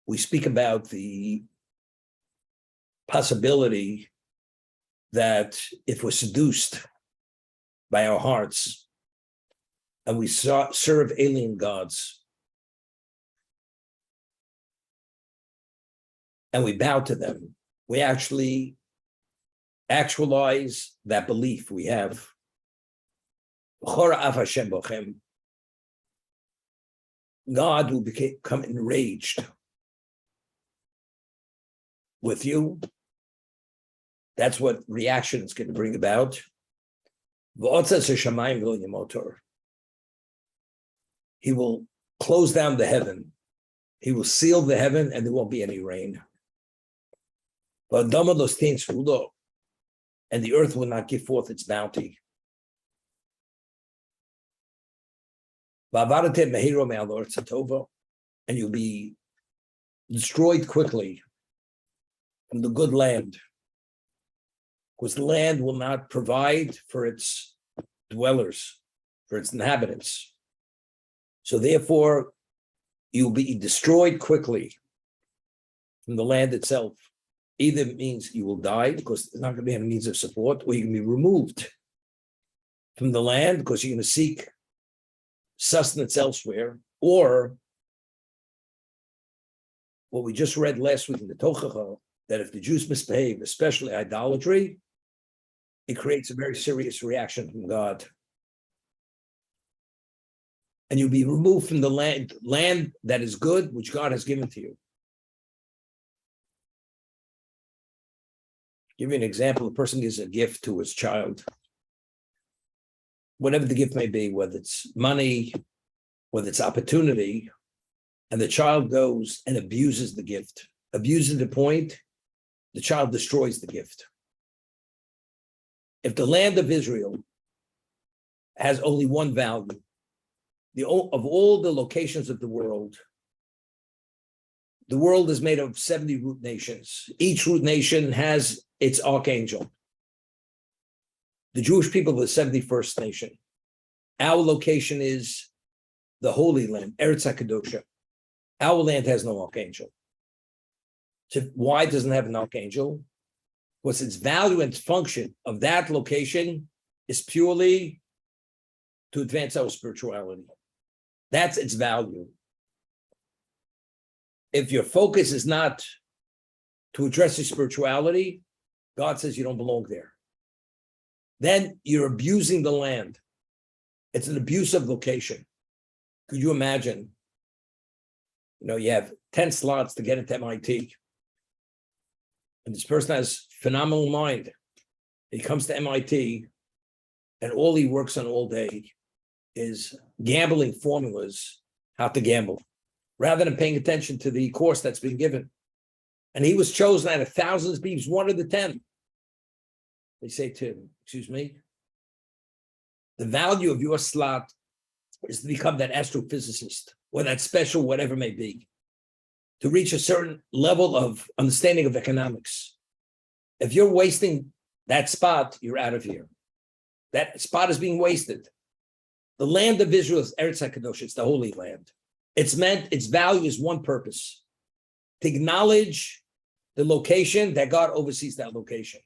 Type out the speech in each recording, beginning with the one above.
we speak about the possibility that if we're seduced by our hearts and we serve alien gods and we bow to them, we actually actualize that belief we have. God will become enraged with you. That's what reaction is going to bring about. He will close down the heaven. He will seal the heaven and there won't be any rain. And the earth will not give forth its bounty. And you'll be destroyed quickly from the good land, because the land will not provide for its dwellers, for its inhabitants. So therefore, you'll be destroyed quickly from the land itself. Either it means you will die because there's not going to be any means of support, or you can be removed from the land because you're going to seek sustenance elsewhere, or what we just read last week in the Tochacha, that if the Jews misbehave, especially idolatry, it creates a very serious reaction from God. And you'll be removed from the land that is good, which God has given to you. Give you an example. A person gives a gift to his child, whatever the gift may be, whether it's money, whether it's opportunity, and the child goes and abuses the gift, abuses the point, the child destroys the gift. If the land of Israel has only one value, of all the locations of the world is made of 70 root nations. Each root nation has its archangel. The Jewish people are the 71st nation. Our location is the Holy Land, Eretz HaKadosha. Our land has no archangel. So why doesn't it have an archangel? Because its value and its function of that location is purely to advance our spirituality. That's its value. If your focus is not to address your spirituality, God says you don't belong there. Then you're abusing the land. It's an abusive location. Could you imagine? You have 10 slots to get into MIT. And this person has phenomenal mind. He comes to MIT, and all he works on all day is gambling formulas, how to gamble, rather than paying attention to the course that's been given. And he was chosen out of thousands of people, one of the 10. They say to him, excuse me, the value of your slot is to become that astrophysicist, or that special, whatever it may be, to reach a certain level of understanding of economics. If you're wasting that spot, you're out of here. That spot is being wasted. The land of Israel is Eretz HaKadosh, it's the Holy Land. Its value is one purpose, to acknowledge the location that God oversees that location.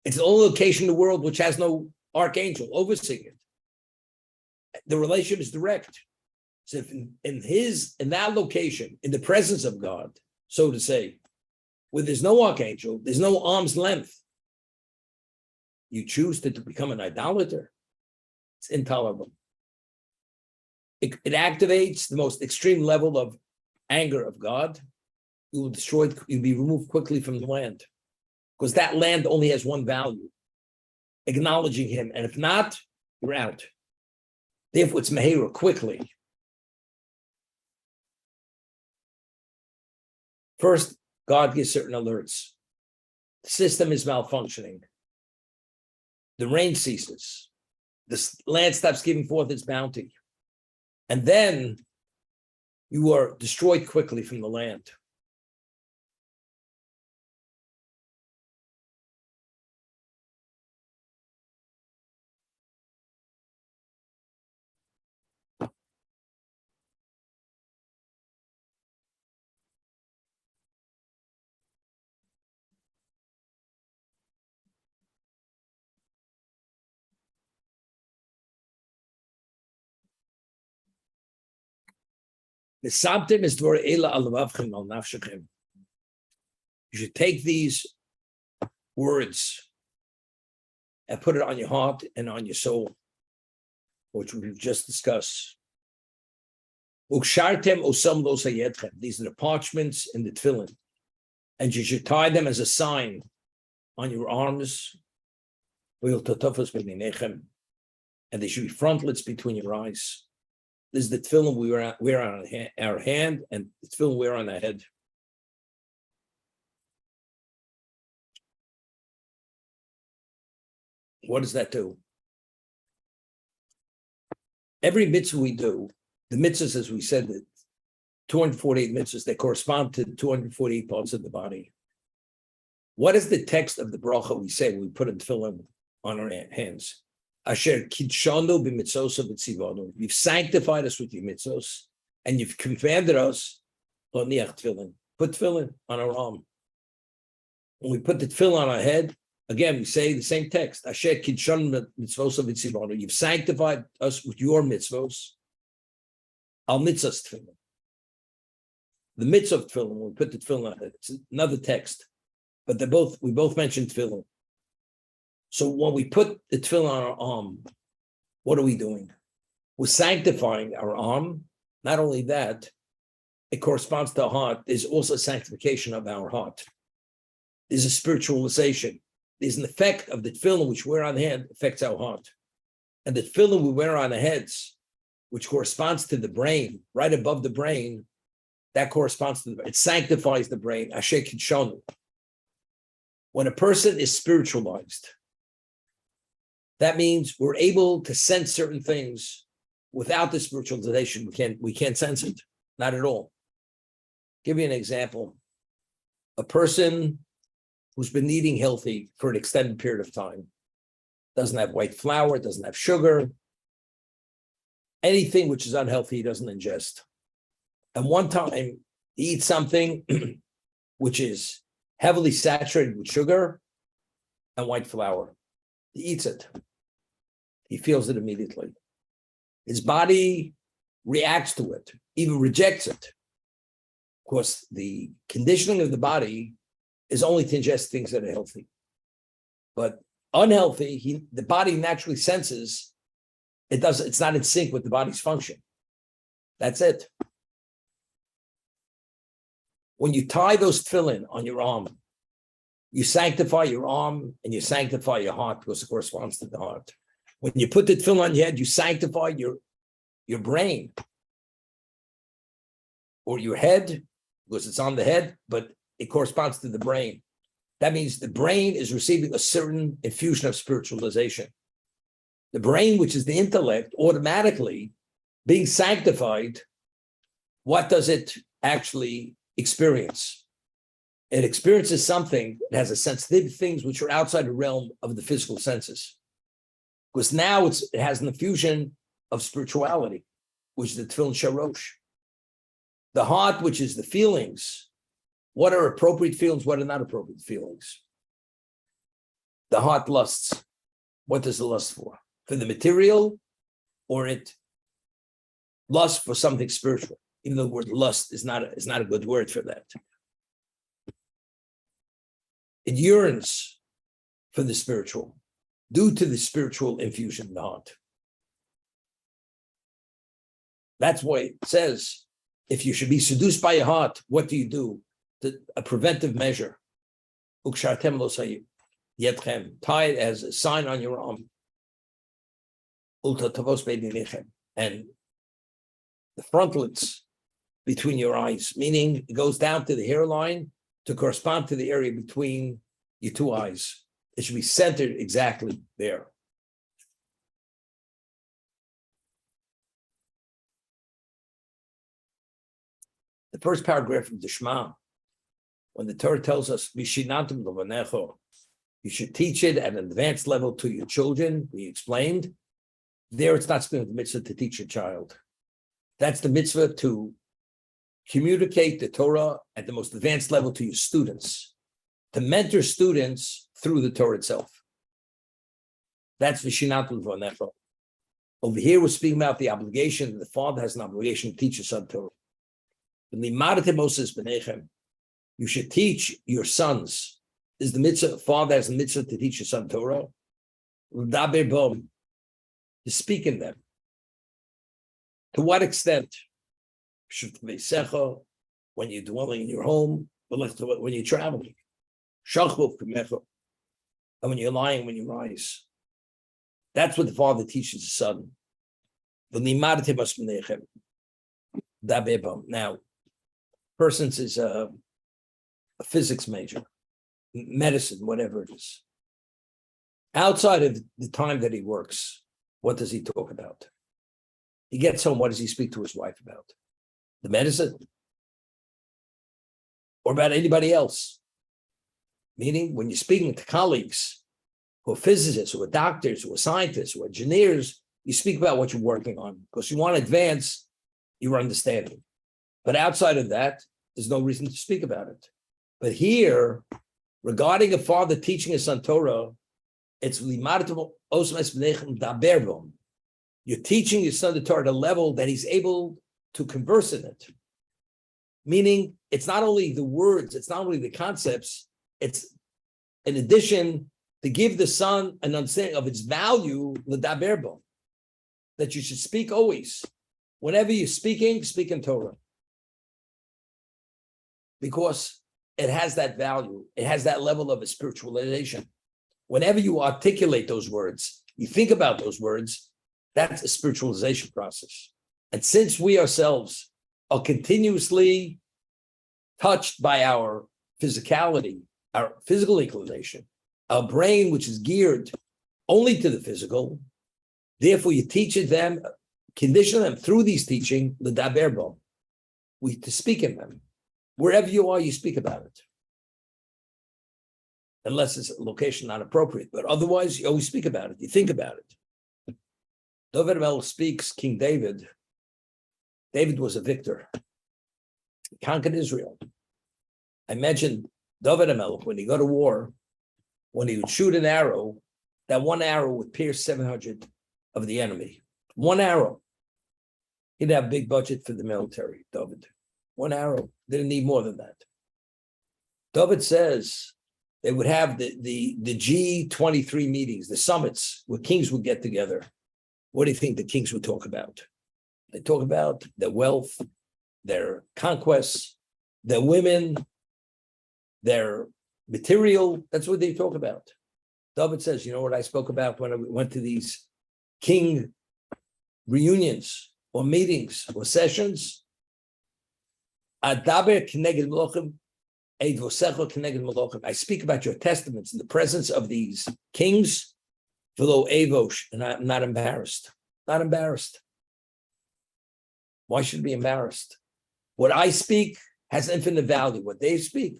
It's the only location in the world which has no archangel overseeing it. The relationship is direct. So if in that location, in the presence of God, so to say, where there's no archangel, there's no arm's length, you choose to become an idolater, it's intolerable. It activates the most extreme level of anger of God. You will destroy, you'll be removed quickly from the land, because that land only has one value, acknowledging him. And if not, you're out. Therefore, it's Mehera, quickly. First, God gives certain alerts. The system is malfunctioning. The rain ceases. The land stops giving forth its bounty. And then you are destroyed quickly from the land. You should take these words and put it on your heart and on your soul, which we've just discussed. These are the parchments in the tefillin, and you should tie them as a sign on your arms, and they should be frontlets between your eyes. This is the tefillin we wear on our hand, and the tefillin we wear on our head. What does that do? Every mitzvah we do, the mitzvahs, as we said, that 248 mitzvahs, they correspond to 248 parts of the body. What is the text of the bracha we say when we put a tefillin on our hands? Asher kidshanu b'mitzvosa v'tzivanu. You've sanctified us with your mitzvos, and you've commanded us, lo niach tefillin. Put tefillin on our arm. When we put the tefillin on our head, again, we say the same text. Asher kidshanu b'mitzvosa v'tzivanu. You've sanctified us with your mitzvos. Al mitzvahs tefillin. The mitzvah of tefillin, when we put the tefillin on our head, it's another text. But we both mentioned tefillin. So when we put the tefillin on our arm, what are we doing? We're sanctifying our arm. Not only that, it corresponds to the heart. There's also a sanctification of our heart. There's a spiritualization. There's an effect of the tefillin which we wear on the head affects our heart. And the tefillin we wear on the heads, which corresponds to the brain, right above the brain, that corresponds to it sanctifies the brain. Asher kidshanu. When a person is spiritualized, that means we're able to sense certain things. Without the spiritualization, we can't sense it, not at all. Give you an example. A person who's been eating healthy for an extended period of time, doesn't have white flour, doesn't have sugar, anything which is unhealthy, he doesn't ingest. And one time he eats something which is heavily saturated with sugar and white flour. He eats it. He feels it immediately. His body reacts to it, even rejects it. Of course, the conditioning of the body is only to ingest things that are healthy. But unhealthy, the body naturally senses it's not in sync with the body's function. That's it. When you tie those tefillin on your arm, you sanctify your arm and you sanctify your heart because it corresponds to the heart. When you put the tefillin on your head, you sanctify your brain or your head because it's on the head, but it corresponds to the brain. That means the brain is receiving a certain infusion of spiritualization. The brain, which is the intellect, automatically being sanctified, what does it actually experience? It experiences something that has a sensitivity to things which are outside the realm of the physical senses. Because now it has an infusion of spirituality, which is the tefillin sharosh. The heart, which is the feelings, what are appropriate feelings, what are not appropriate feelings? The heart lusts. What does it lust for? For the material, or it lusts for something spiritual? Even though the word lust is not a good word for that. It yearns for the spiritual due to the spiritual infusion in the heart. That's why it says, if you should be seduced by your heart, what do you do? A preventive measure. Ukshartem lo yetchem, tie it as a sign on your arm. Ulta tavos beininechem, and the frontlets between your eyes, meaning it goes down to the hairline to correspond to the area between your two eyes. It should be centered exactly there. The first paragraph of the Shema, when the Torah tells us, "Vishinantum l'vanecho," you should teach it at an advanced level to your children. We explained. There, it's not the mitzvah to teach your child. That's the mitzvah to communicate the Torah at the most advanced level to your students, to mentor students through the Torah itself. That's Vishinantum l'vanecho. Over here, we're speaking about the obligation. The father has an obligation to teach his son Torah. You should teach your sons. Is the mitzvah, father has a mitzvah to teach his son Torah, to speak in them. To what extent? When you're dwelling in your home, when you're traveling, and when you're lying, when you rise. That's what the father teaches his son. Now, person is a physics major, medicine, whatever it is. Outside of the time that he works, what does he talk about? He gets home, what does he speak to his wife about? The medicine? Or about anybody else? Meaning, when you're speaking to colleagues who are physicists, who are doctors, who are scientists, who are engineers, you speak about what you're working on because you want to advance your understanding. But outside of that, there's no reason to speak about it. But here, regarding a father teaching his son Torah, it's you're teaching your son the Torah at a level that he's able to converse in it. Meaning, it's not only the words, it's not only the concepts, it's in addition to give the son an understanding of its value, that you should speak always. Whenever you're speaking, speak in Torah. Because it has that value. It has that level of a spiritualization. Whenever you articulate those words, you think about those words, that's a spiritualization process. And since we ourselves are continuously touched by our physicality, our physical inclination, our brain, which is geared only to the physical, therefore you teach it them, condition them through these teaching, the daberbo, to speak in them. Wherever you are, you speak about it. Unless it's a location not appropriate, but otherwise you always speak about it, you think about it. David Melech speaks, King David. David was a victor. He conquered Israel. I mentioned David Melech, when he go to war, when he would shoot an arrow, that one arrow would pierce 700 of the enemy. One arrow. He'd have a big budget for the military, David. One arrow. Didn't need more than that. David says they would have the G23 meetings, the summits, where kings would get together. What do you think the kings would talk about? They talk about their wealth, their conquests, their women, their material. That's what they talk about. David says, you know what I spoke about when I went to these king reunions or meetings or sessions? I speak about your testaments in the presence of these kings, and I'm not embarrassed. Not embarrassed. Why should I be embarrassed? What I speak has infinite value. What they speak,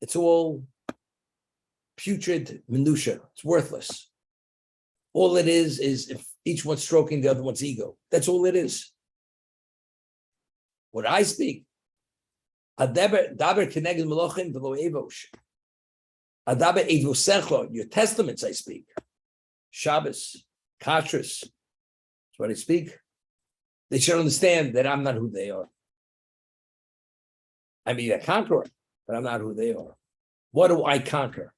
it's all putrid minutia. It's worthless. All it is if each one's stroking the other one's ego. That's all it is. What I speak, your testaments I speak. Shabbos, Kashrus, that's what I speak. They should understand that I'm not who they are. I mean, a conqueror, but I'm not who they are. What do I conquer?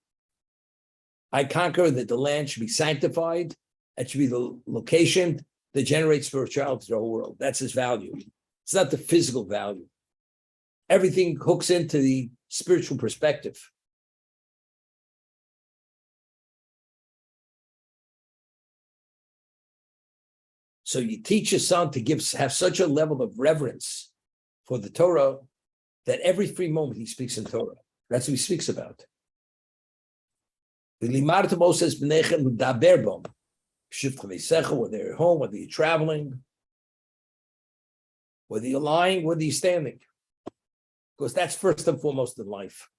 I conquer that the land should be sanctified. That should be the location that generates spirituality to the whole world. That's its value. It's not the physical value. Everything hooks into the spiritual perspective. So you teach your son to have such a level of reverence for the Torah that every free moment he speaks in Torah. That's what he speaks about. Whether you're home, whether you're traveling, whether you're lying, whether you're standing. Because that's first and foremost in life.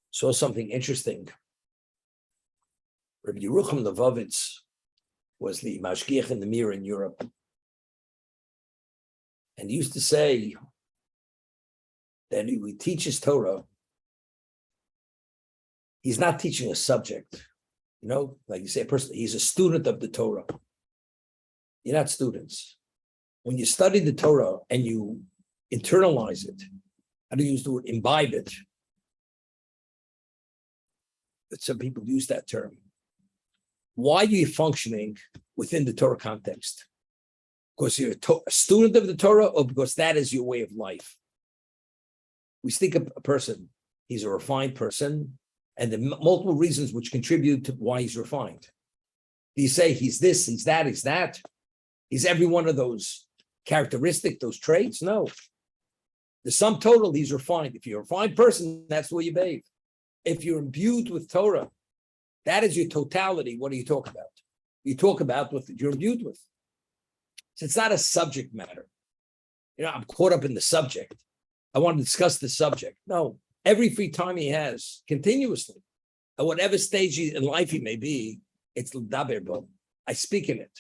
Saw something interesting. Rabbi Yerucham Levovitz was the mashgiach in the mirror in Europe. And he used to say that he teaches Torah. He's not teaching a subject. Like you say, a person, he's a student of the Torah. You're not students. When you study the Torah and you internalize it, how do you use the word imbibe it? But some people use that term. Why are you functioning within the Torah context? Because you're a student of the Torah, or because that is your way of life? We think of a person, he's a refined person, and the multiple reasons which contribute to why he's refined. Do you say he's this, he's that, he's that? He's every one of those characteristics, those traits? No. The sum total, he's refined. If you're a refined person, that's where you bathe. If you're imbued with Torah, that is your totality. What do you talk about? You talk about what you're imbued with. So it's not a subject matter. I'm caught up in the subject. I want to discuss the subject. No, every free time he has, continuously, at whatever stage in life he may be, it's l'daber bo. I speak in it.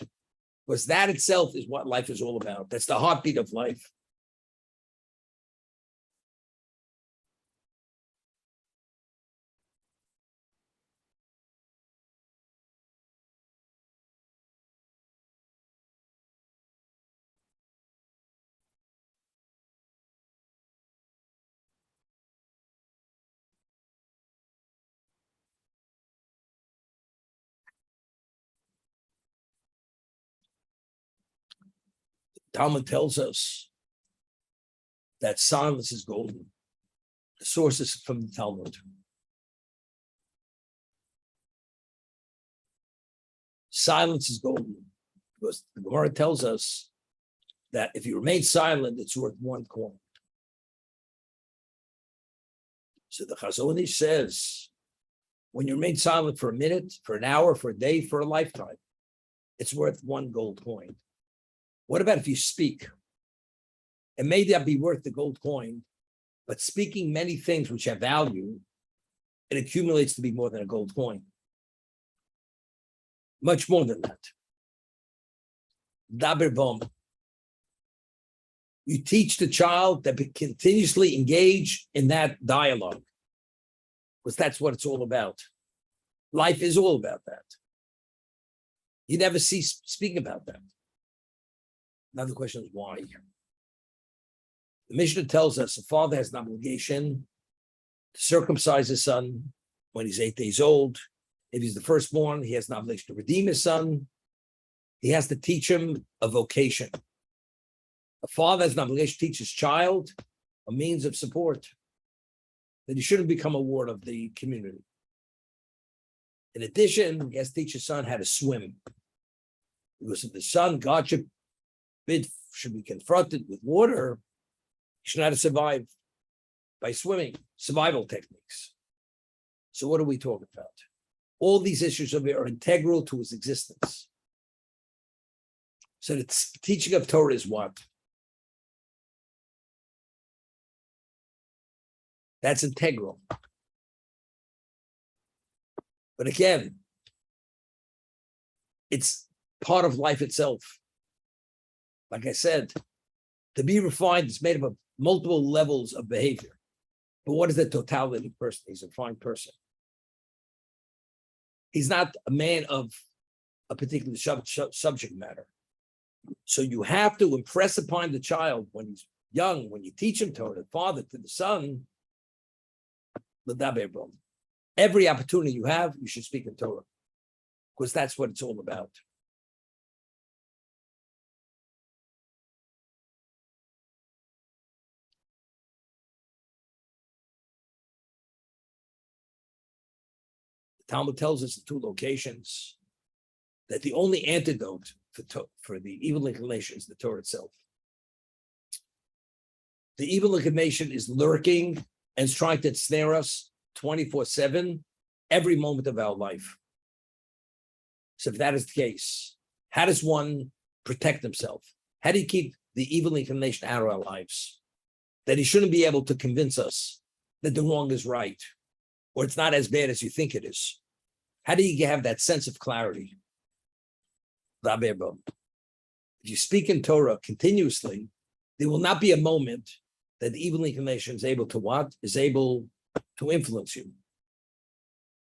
Because that itself is what life is all about. That's the heartbeat of life. Talmud tells us that silence is golden. The source is from the Talmud. Silence is golden because the Gemara tells us that if you remain silent, it's worth one coin. So the Chazon Ish says, when you remain silent for a minute, for an hour, for a day, for a lifetime, it's worth one gold coin. What about if you speak? It may not be worth the gold coin, but speaking many things which have value, it accumulates to be more than a gold coin. Much more than that. Daber bom. You teach the child that continuously engage in that dialogue, because that's what it's all about. Life is all about that. You never cease speaking about that. Now the question is why? The Mishnah tells us a father has an obligation to circumcise his son when he's 8 days old. If he's the firstborn, he has an obligation to redeem his son. He has to teach him a vocation. A father has an obligation to teach his child a means of support, that he shouldn't become a ward of the community. In addition, he has to teach his son how to swim. Because if the son, God should be confronted with water, he should know how to survive by swimming, survival techniques. So what are we talking about? All these issues are integral to his existence. So the teaching of Torah is what? That's integral. But again, it's part of life itself. Like I said, to be refined is made up of multiple levels of behavior. But what is the totality of the person? He's a refined person. He's not a man of a particular subject matter. So you have to impress upon the child when he's young, when you teach him Torah, the father to the son, every opportunity you have, you should speak in Torah, because that's what it's all about. The Talmud tells us in 2 locations that the only antidote for the evil inclination is the Torah itself. The evil inclination is lurking and is trying to ensnare us 24/7, every moment of our life. So if that is the case, how does one protect himself? How do you keep the evil inclination out of our lives? That he shouldn't be able to convince us that the wrong is right, or it's not as bad as you think it is. How do you have that sense of clarity? If you speak in Torah continuously, there will not be a moment that the evil inclination is able to what? Is able to influence you.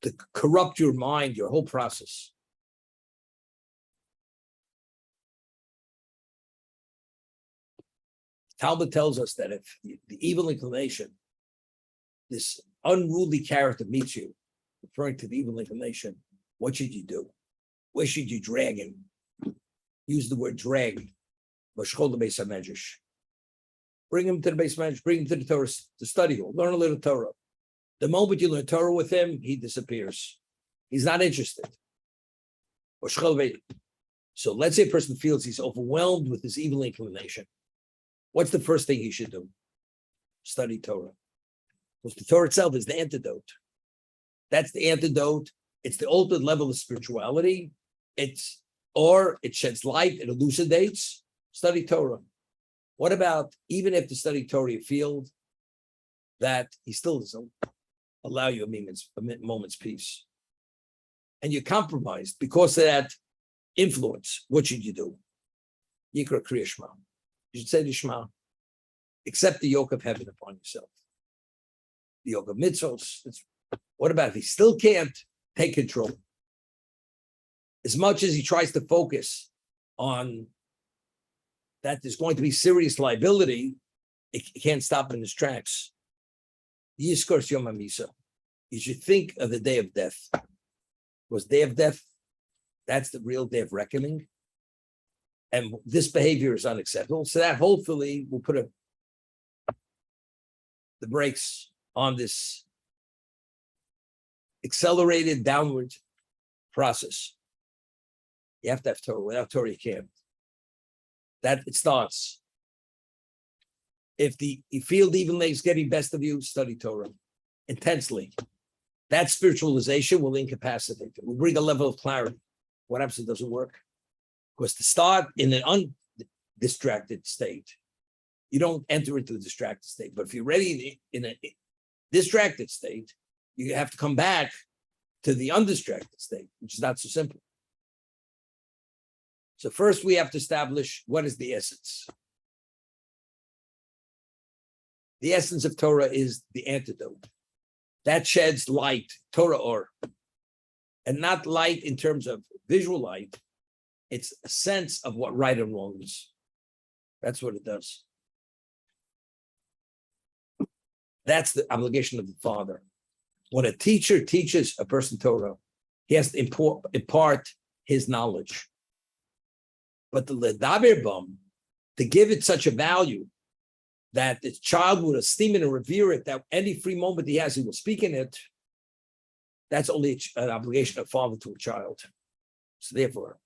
to corrupt your mind, your whole process. Talmud tells us that if the evil inclination, this unruly character meets you, referring to the evil inclination, what should you do? Where should you drag him? Use the word drag. Bring him to the base medrash, bring him to the Torah, to study hall, learn a little Torah. The moment you learn Torah with him, he disappears. He's not interested. So let's say a person feels he's overwhelmed with his evil inclination. What's the first thing he should do? Study Torah. Because the Torah itself is the antidote. That's the antidote. It's the ultimate level of spirituality. It sheds light, it elucidates. Study Torah. What about, even if the study Torah you feel that he still doesn't allow you a moment's peace, and you're compromised because of that influence, what should you do? Yikra Kriya Shema. You should say the Shema. Accept the yoke of heaven upon yourself. The yoke of mitzvos. What about if he still can't take control? As much as he tries to focus on that there's going to be serious liability, it can't stop him in his tracks. Yizkor Yom HaMisa. You should think of the day of death. Because day of death, that's the real day of reckoning. And this behavior is unacceptable. So that hopefully will put the brakes on this accelerated downward process. You have to have Torah. Without Torah, you can't. That it starts. If you feel the evil is getting best of you, study Torah intensely. That spiritualization will incapacitate it. Will bring a level of clarity. What happens if it doesn't work? Because to start in an undistracted state, you don't enter into a distracted state. But if you're ready in a distracted state, you have to come back to the undistracted state, which is not so simple. So first we have to establish what is the essence. The essence of Torah is the antidote. That sheds light, Torah or, and not light in terms of visual light. It's a sense of what right and wrong is. That's what it does. That's the obligation of the father. When a teacher teaches a person Torah, he has to impart his knowledge. But the ledaber bum, to give it such a value that the child would esteem it and revere it, that any free moment he has, he will speak in it, that's only an obligation of father to a child. So therefore,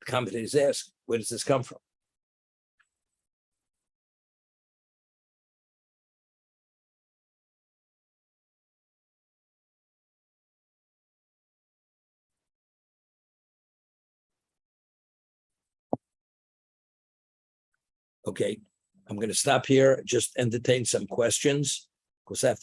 the commentators ask, where does this come from? Okay, I'm going to stop here, just entertain some questions, because I have to